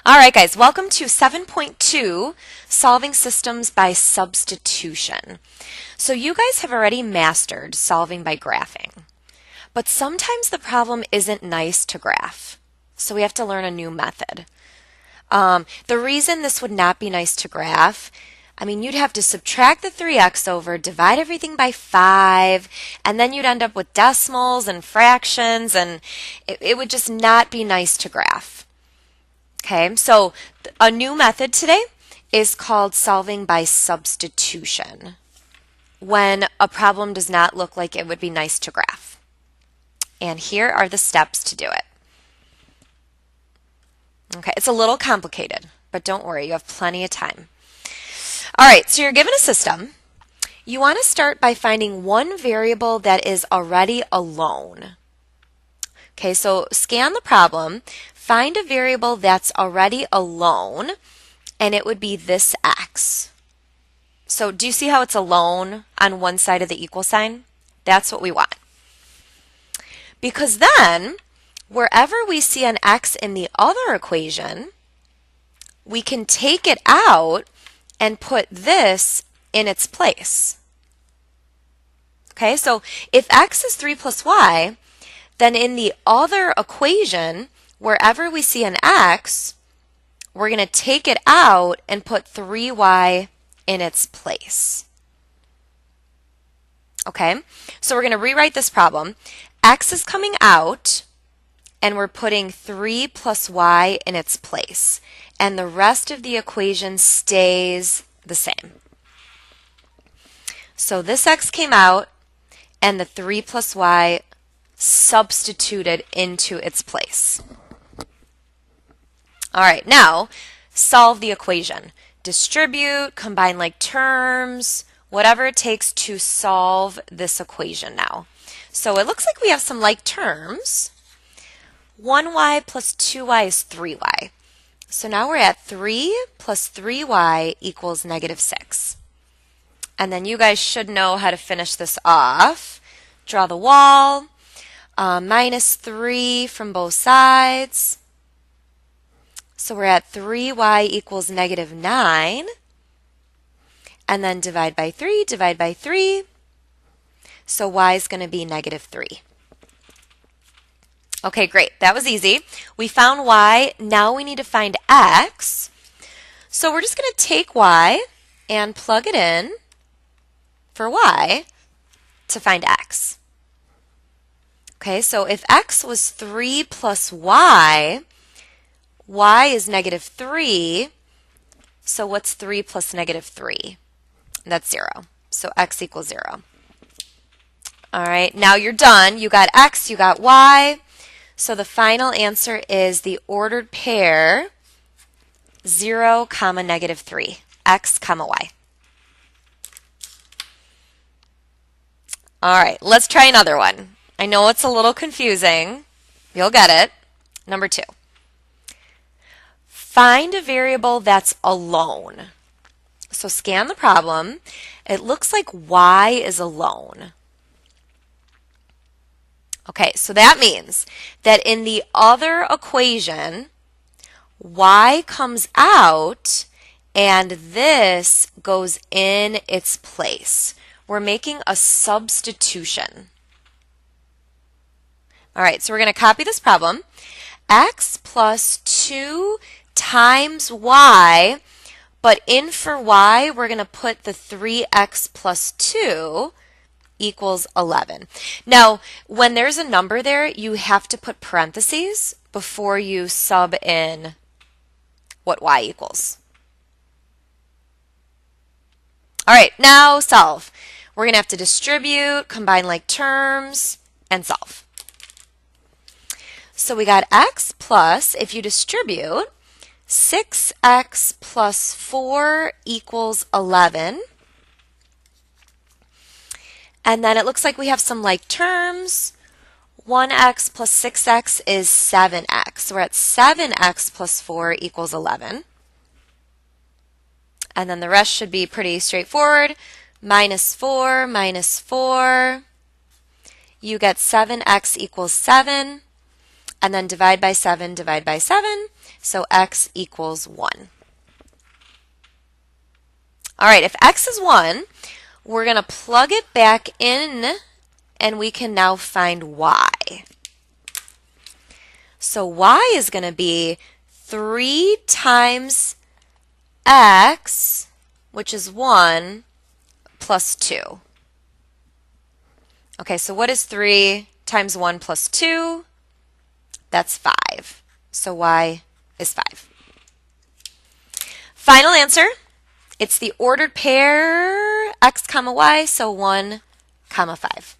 All right, guys, welcome to 7.2, Solving Systems by Substitution. So you guys have already mastered solving by graphing, but sometimes the problem isn't nice to graph, so we have to learn a new method. The reason this would not be nice to graph, you'd have to subtract the 3x over, divide everything by 5, and then you'd end up with decimals and fractions, and it would just not be nice to graph. Okay, so a new method today is called solving by substitution, when a problem does not look like it would be nice to graph. And here are the steps to do it. Okay, it's a little complicated, but don't worry, you have plenty of time. All right, so you're given a system. You want to start by finding one variable that is already alone. Okay, so scan the problem, find a variable that's already alone, and it would be this x. So do you see how it's alone on one side of the equal sign? That's what we want. Because then, wherever we see an x in the other equation, we can take it out and put this in its place. Okay, so if x is 3 plus y, then in the other equation, wherever we see an x, we're going to take it out and put 3y in its place. Okay, so we're going to rewrite this problem. X is coming out, and we're putting 3 plus y in its place. And the rest of the equation stays the same. So this x came out, and the 3 plus y substituted into its place. All right, now solve the equation. Distribute, combine like terms, whatever it takes to solve this equation now. So it looks like we have some like terms. 1y plus 2y is 3y. So now we're at 3 plus 3y equals negative 6. And then you guys should know how to finish this off. Draw the wall. Minus 3 from both sides. So we're at 3y equals negative 9. And then divide by 3, divide by 3. So y is going to be negative 3. Okay, great. That was easy. We found y. Now we need to find x. So we're just going to take y and plug it in for y to find x. Okay, so if x was 3 plus y, y is negative 3. So what's 3 plus negative 3? That's 0. So x equals 0. All right, now you're done. You got x, you got y. So the final answer is the ordered pair 0, comma, negative 3, x, comma, y. All right, let's try another one. I know it's a little confusing. You'll get it. Number 2. Find a variable that's alone. So scan the problem. It looks like y is alone. Okay, so that means that in the other equation, y comes out and this goes in its place. We're making a substitution. All right, so we're going to copy this problem. X plus 2 times y, but in for y, we're going to put the 3x plus 2 equals 11. Now, when there's a number there, you have to put parentheses before you sub in what y equals. All right, now solve. We're going to have to distribute, combine like terms, and solve. So we got x plus, if you distribute, 6x plus 4 equals 11. And then it looks like we have some like terms. 1x plus 6x is 7x. So we're at 7x plus 4 equals 11. And then the rest should be pretty straightforward. Minus 4, minus 4. You get 7x equals 7. And then divide by 7, divide by 7. So x equals 1. All right, if x is 1, we're going to plug it back in, and we can now find y. So y is going to be 3 times x, which is 1, plus 2. Okay, so what is 3 times 1 plus 2? That's 5. So y is 5. Final answer. It's the ordered pair x comma y, so 1 comma 5.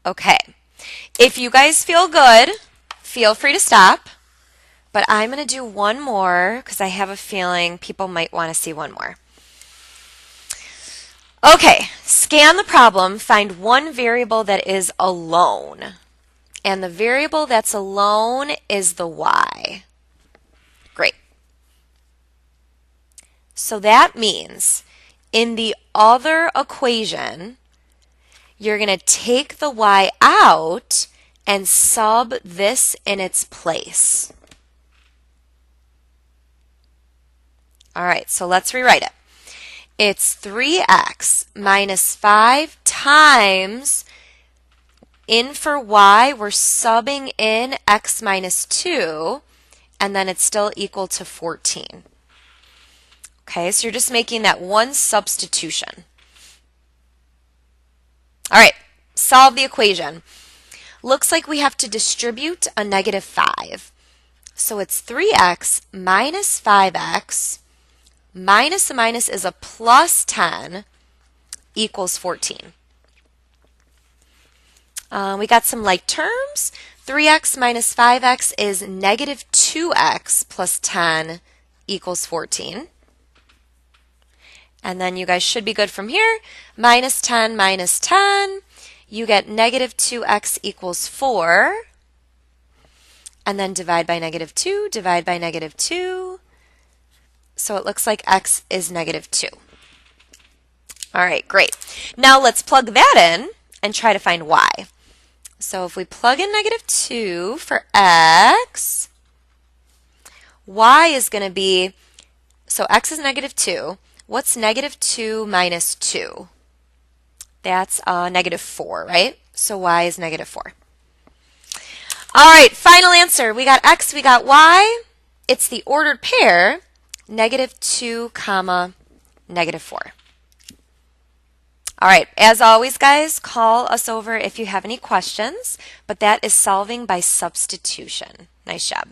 Okay, if you guys feel good, feel free to stop, but I'm going to do one more because I have a feeling people might want to see one more. Okay, scan the problem, find one variable that is alone, and the variable that's alone is the y. Great. So that means in the other equation, you're going to take the y out and sub this in its place. All right, so let's rewrite it. It's 3x minus 5 times, in for y, we're subbing in x minus 2, and then it's still equal to 14. Okay, so you're just making that one substitution. All right, solve the equation. Looks like we have to distribute a negative 5. So it's 3x minus 5x minus a minus is a plus 10 equals 14. We got some like terms. 3x minus 5x is negative 2x plus 10 equals 14. And then you guys should be good from here. Minus 10 minus 10. You get negative 2x equals 4. And then divide by negative 2, divide by negative 2. So it looks like x is negative 2. All right, great. Now let's plug that in and try to find y. So if we plug in negative 2 for x, y is going to be, so x is negative 2. What's negative 2 minus 2? That's negative 4, right? So y is negative 4. All right, final answer. We got x, we got y. It's the ordered pair, negative 2 comma negative 4. All right, as always, guys, call us over if you have any questions, but that is solving by substitution. Nice job.